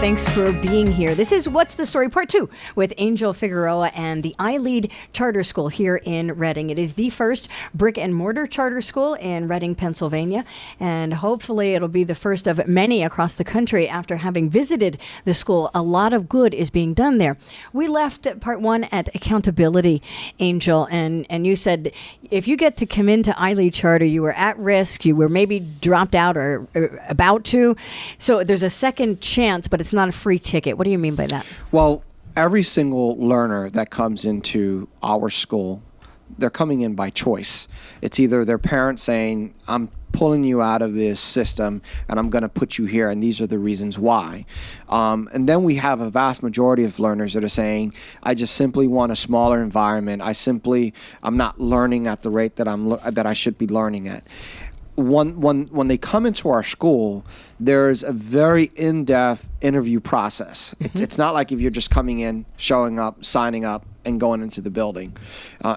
Thanks for being here. This is What's the Story Part 2 with Angel Figueroa and the iLead Charter School here in Reading. It is the first brick and mortar charter school in Reading, Pennsylvania, and hopefully it'll be the first of many across the country. After having visited the school, a lot of good is being done there. We left part 1 at accountability, Angel, and you said if you get to come into iLead Charter, you were at risk, you were maybe dropped out or about to. So there's a second chance, but it's not a free ticket. What do you mean by that? Well, every single learner that comes into our school, they're coming in by choice. It's either their parents saying, I'm pulling you out of this system and I'm going to put you here, and these are the reasons why. And then we have a vast majority of learners that are saying, I just simply want a smaller environment. I'm not learning at the rate that I should be learning at. When they come into our school, there's a very in-depth interview process. Mm-hmm. It's not like if you're just coming in, showing up, signing up, and going into the building.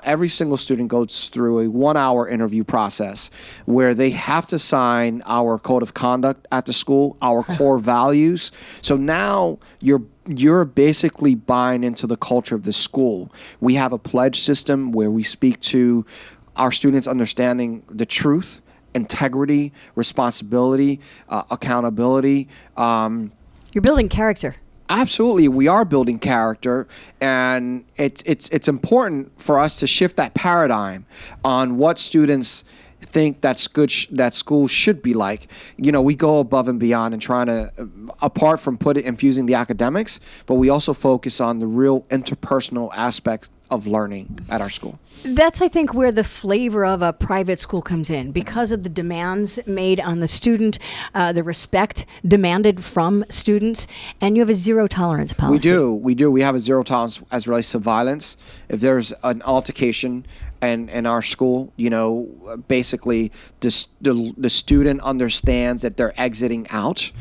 Every single student goes through a 1-hour interview process where they have to sign our code of conduct at the school, our core values. So now you're basically buying into the culture of the school. We have a pledge system where we speak to our students understanding the truth, integrity, responsibility, accountability. You're building character. Absolutely, we are building character, and it's important for us to shift that paradigm on what students think that school should be like. You know, we go above and beyond and trying to, apart from infusing the academics, but we also focus on the real interpersonal aspects of learning at our school. That's, I think, where the flavor of a private school comes in, because of the demands made on the student, the respect demanded from students, and you have a zero tolerance policy. We do. We have a zero tolerance as it relates to violence. If there's an altercation in our school, you know, basically the student understands that they're exiting out.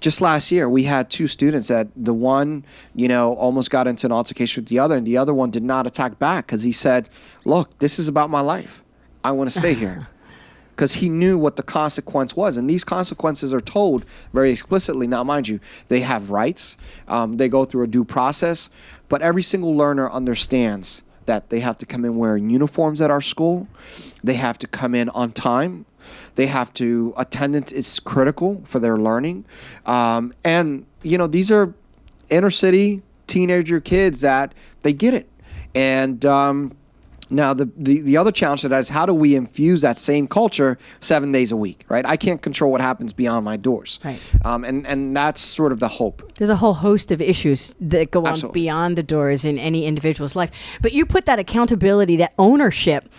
Just last year, we had 2 students that the one, you know, almost got into an altercation with the other, and the other one did not attack back because he said, look, this is about my life. I want to stay here. Because he knew what the consequence was. And these consequences are told very explicitly. Now, mind you, they have rights. They go through a due process. But every single learner understands that they have to come in wearing uniforms at our school. They have to come in on time. Attendance is critical for their learning. And, you know, these are inner city teenager kids that they get it. And now the other challenge to that is, how do we infuse that same culture 7 days a week, right? I can't control what happens beyond my doors. Right. And that's sort of the hope. There's a whole host of issues that go Absolutely. on beyond the doors in any individual's life. But you put that accountability, that ownership,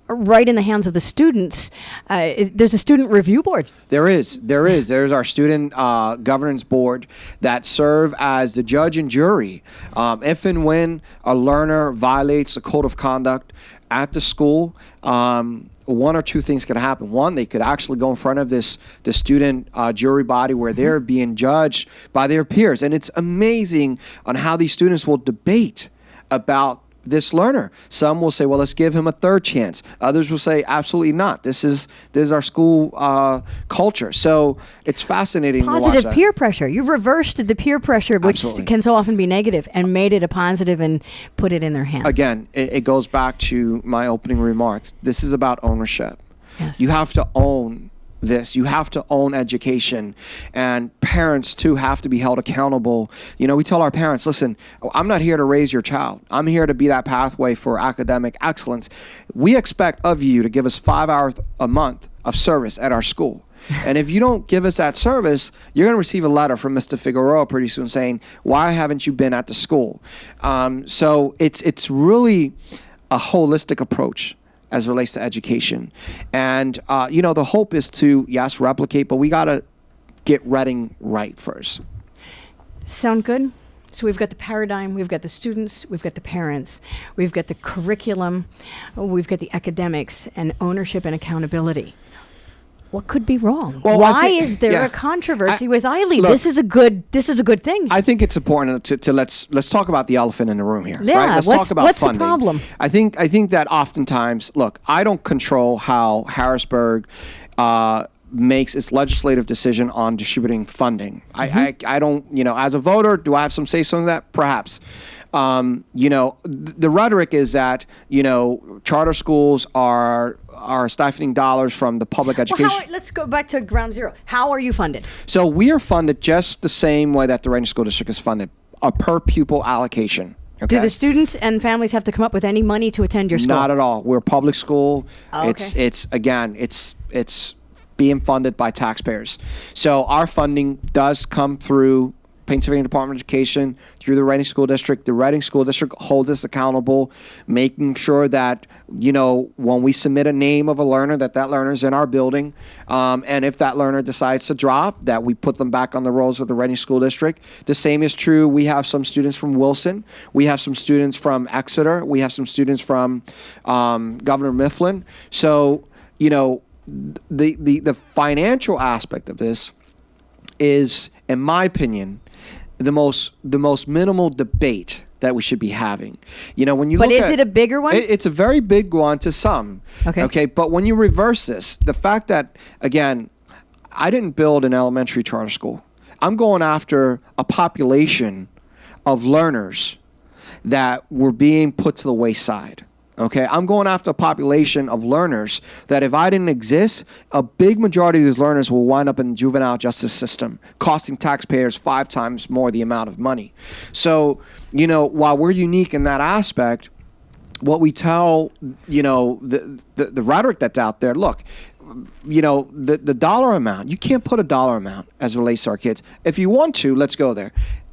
right in the hands of the students. There's a student review board. There is. There's our student governance board that serve as the judge and jury. If and when a learner violates the code of conduct at the school, one or two things could happen. One, they could actually go in front of the student jury body where they're being judged by their peers. And it's amazing on how these students will debate about this learner. Some will say, well, let's give him a third chance. Others will say, absolutely not. This is our school culture. So it's fascinating to watch that. Positive peer pressure. You've reversed the peer pressure, which Absolutely. can so often be negative, and made it a positive and put it in their hands. Again, it goes back to my opening remarks. This is about ownership. Yes. You have to own this. You have to own education, and parents too have to be held accountable. You know, we tell our parents, listen, I'm not here to raise your child. I'm here to be that pathway for academic excellence. We expect of you to give us 5 hours a month of service at our school. And if you don't give us that service, you're going to receive a letter from Mr. Figueroa pretty soon saying, why haven't you been at the school? So it's really a holistic approach as it relates to education. And, you know, the hope is to, yes, replicate, but we got to get Reading right first. Sound good? So we've got the paradigm, we've got the students, we've got the parents, we've got the curriculum, we've got the academics, and ownership and accountability. What could be wrong? Well, why is there a controversy with iLead? Look, this is a good thing. I think it's important to let's talk about the elephant in the room here. Yeah, right? Let's talk about what's funding. the problem? I think that oftentimes, look, I don't control how Harrisburg makes its legislative decision on distributing funding. I don't, as a voter, do I have some say-so in that? Perhaps. The rhetoric is that, charter schools are siphoning dollars from the public education. Well, let's go back to ground zero. How are you funded? So we are funded just the same way that the Reading School District is funded, a per pupil allocation. Okay. Do the students and families have to come up with any money to attend your school? Not at all. We're a public school. Oh, okay. It's being funded by taxpayers. So our funding does come through Pennsylvania Department of Education, through the Reading School District. The Reading School District holds us accountable, making sure that, when we submit a name of a learner, that learner's in our building. And if that learner decides to drop, that we put them back on the rolls of the Reading School District. The same is true. We have some students from Wilson. We have some students from Exeter. We have some students from Governor Mifflin. So, the financial aspect of this is, in my opinion, the most minimal debate that we should be having. When you But look is it a bigger one? It's a very big one to some. Okay. But when you reverse this, the fact that, again, I didn't build an elementary charter school. I'm going after a population of learners that were being put to the wayside. Okay, I'm going after a population of learners that if I didn't exist, a big majority of these learners will wind up in the juvenile justice system, costing taxpayers 5 times more the amount of money. So, while we're unique in that aspect, what we tell, the rhetoric that's out there, look, the dollar amount, you can't put a dollar amount as it relates to our kids. If you want to, let's go there.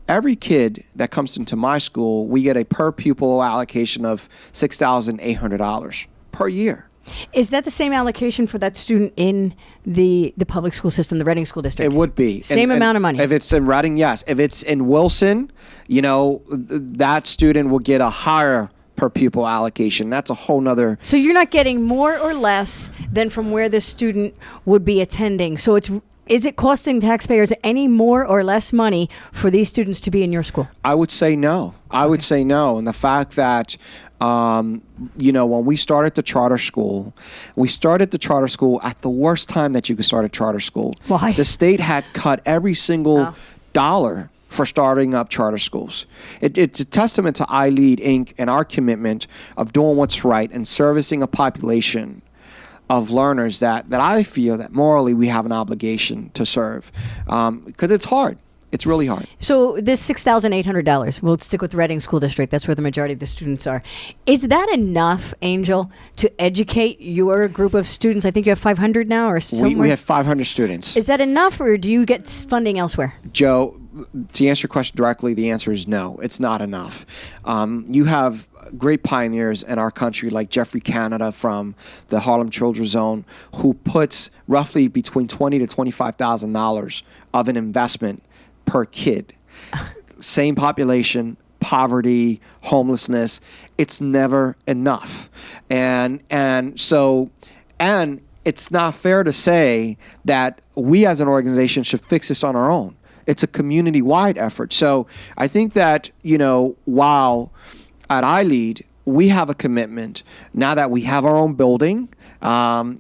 Every kid that comes into my school, we get a per pupil allocation of $6,800 per year. Is that the same allocation for that student in the public school system, the Reading School District? It would be. Same amount of money? If it's in Reading, yes. If it's in Wilson, that student will get a higher per pupil allocation. That's a whole nother. So you're not getting more or less than from where the student would be attending. So is it costing taxpayers any more or less money for these students to be in your school? I would say no. I would say no. And the fact that, when we started the charter school, at the worst time that you could start a charter school. Why? The state had cut every single dollar for starting up charter schools. It's a testament to iLead Inc. and our commitment of doing what's right and servicing a population of learners that I feel that morally we have an obligation to serve, because it's hard. It's really hard. So this $6,800, we'll stick with Reading School District. That's where the majority of the students are. Is that enough, Angel, to educate your group of students? I think you have 500 now or somewhere? We have 500 students. Is that enough, or do you get funding elsewhere? Joe, to answer your question directly, the answer is no. It's not enough. You have great pioneers in our country like Jeffrey Canada from the Harlem Children's Zone, who puts roughly between $20,000 to $25,000 of an investment per kid. Same population, poverty, homelessness. It's never enough. And it's not fair to say that we as an organization should fix this on our own. It's a community-wide effort. So I think that, while at iLead, we have a commitment, now that we have our own building,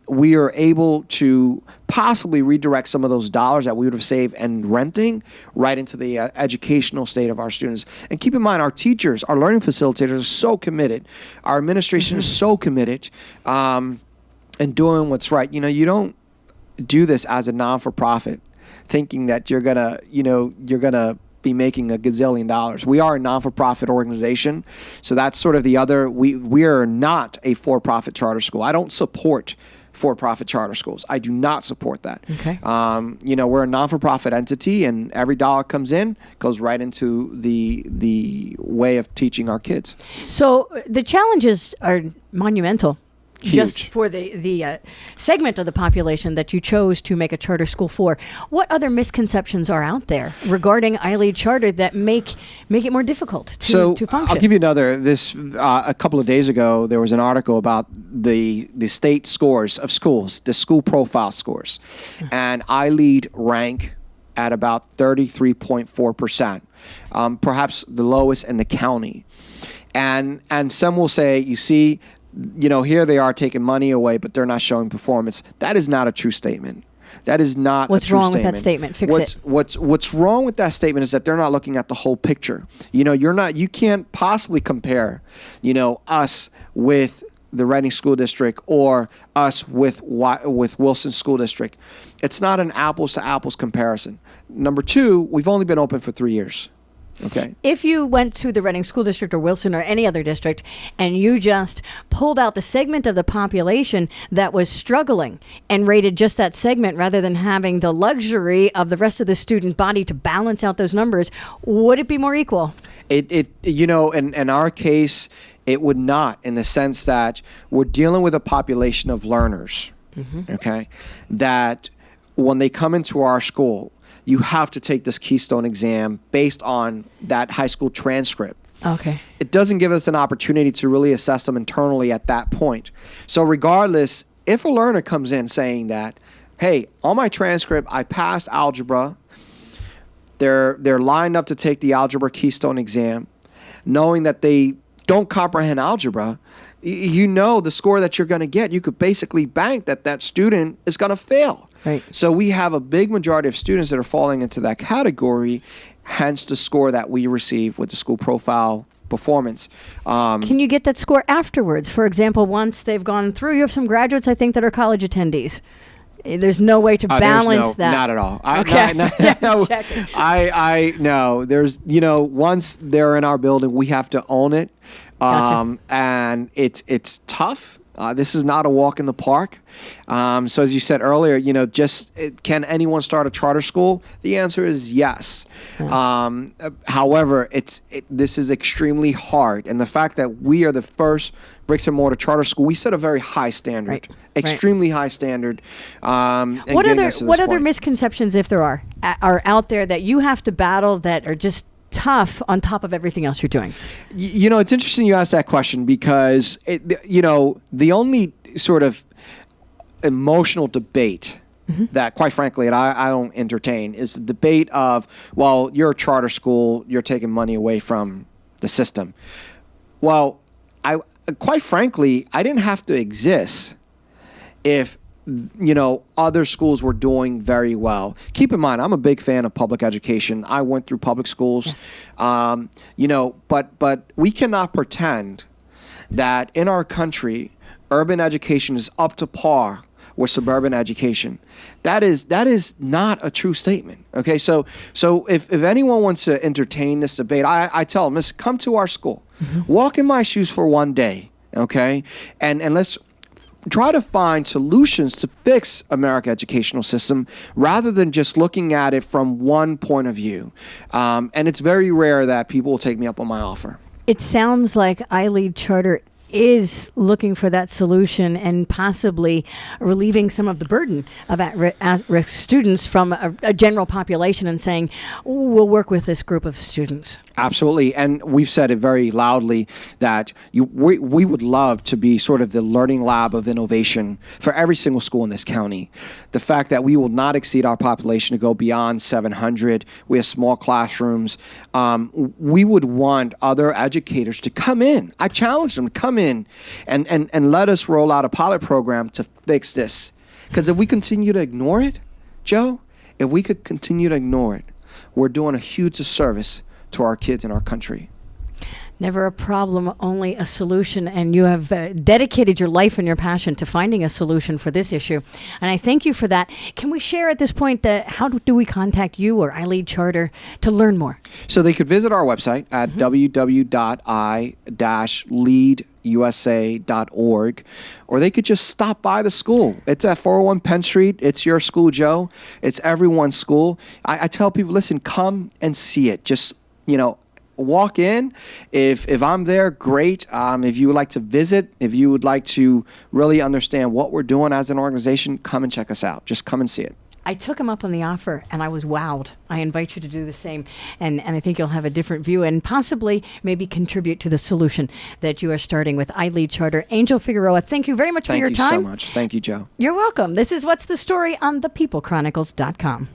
we are able to possibly redirect some of those dollars that we would have saved and renting right into the educational state of our students. And keep in mind, our teachers, our learning facilitators are so committed. Our administration is so committed in doing what's right. You don't do this as a non-for-profit thinking that you're gonna be making a gazillion dollars. We are a non-for-profit organization, so that's sort of the other. We are not a for-profit charter school. I don't support for-profit charter schools. I do not support that. Okay. We're a non-for-profit entity, and every dollar comes in goes right into the way of teaching our kids. So the challenges are monumental. Huge. Just for the segment of the population that you chose to make a charter school for. What other misconceptions are out there regarding iLead Charter that make it more difficult to function? I'll give you another. A couple of days ago, there was an article about the state scores of schools, the school profile scores. And iLead rank at about 33.4%, perhaps the lowest in the county. And some will say, you see, here they are taking money away, but they're not showing performance. That is not a true statement. That is not What's a true wrong statement. with that statement? Fix it. What's wrong with that statement is that they're not looking at the whole picture. You can't possibly compare, us with the Reading School District or us with Wilson School District. It's not an apples to apples comparison. Number two, we've only been open for 3 years. Okay. If you went to the Reading School District or Wilson or any other district and you just pulled out the segment of the population that was struggling and rated just that segment rather than having the luxury of the rest of the student body to balance out those numbers, would it be more equal? In our case, it would not, in the sense that we're dealing with a population of learners, okay, that when they come into our school, you have to take this Keystone exam based on that high school transcript. Okay. It doesn't give us an opportunity to really assess them internally at that point. So regardless, if a learner comes in saying that, hey, on my transcript, I passed algebra, they're lined up to take the algebra Keystone exam, knowing that they don't comprehend algebra, the score that you're going to get, you could basically bank that student is going to fail. Right. So we have a big majority of students that are falling into that category, hence the score that we receive with the school profile performance. Can you get that score afterwards? For example, once they've gone through, you have some graduates, I think, that are college attendees. There's no way to balance that. Not at all. Okay. No. There's, once they're in our building, we have to own it. Gotcha. And it's tough. This is not a walk in the park. So as you said earlier, can anyone start a charter school? The answer is yes. However, this is extremely hard. And the fact that we are the first bricks and mortar charter school, we set a very high standard, extremely high standard. What other misconceptions, if there are out there that you have to battle that are just tough on top of everything else you're doing? It's interesting you ask that question because the only sort of emotional debate that, quite frankly, I don't entertain is the debate of, well, you're a charter school, you're taking money away from the system. Well, quite frankly, I didn't have to exist if other schools were doing very well. Keep in mind, I'm a big fan of public education. I went through public schools, yes. But we cannot pretend that in our country, urban education is up to par with suburban education. That is not a true statement. Okay, so if anyone wants to entertain this debate, I tell them, listen, come to our school, walk in my shoes for one day, okay, and let's try to find solutions to fix America's educational system rather than just looking at it from one point of view. And it's very rare that people will take me up on my offer. It sounds like iLead Charter is looking for that solution and possibly relieving some of the burden of at-risk students from a general population and saying, we'll work with this group of students. Absolutely. And we've said it very loudly that we would love to be sort of the learning lab of innovation for every single school in this county. The fact that we will not exceed our population to go beyond 700. We have small classrooms. We would want other educators to come in. I challenge them to come in and let us roll out a pilot program to fix this. Because if we continue to ignore it, Joe, if we could continue to ignore it, we're doing a huge disservice to our kids in our country. Never a problem, only a solution. And you have dedicated your life and your passion to finding a solution for this issue. And I thank you for that. Can we share at this point how do we contact you or iLead Charter to learn more? So they could visit our website at www.i-leadusa.org, or they could just stop by the school. It's at 401 Penn Street. It's your school, Joe. It's everyone's school. I tell people, listen, come and see it. Just, walk in. If I'm there, great. If you would like to visit, if you would like to really understand what we're doing as an organization, come and check us out. Just come and see it. I took him up on the offer, and I was wowed. I invite you to do the same, and I think you'll have a different view and possibly maybe contribute to the solution that you are starting with iLead Charter. Angel Figueroa, thank you very much for your time. Thank you so much. Thank you, Joe. You're welcome. This is What's the Story on thepeoplechronicles.com.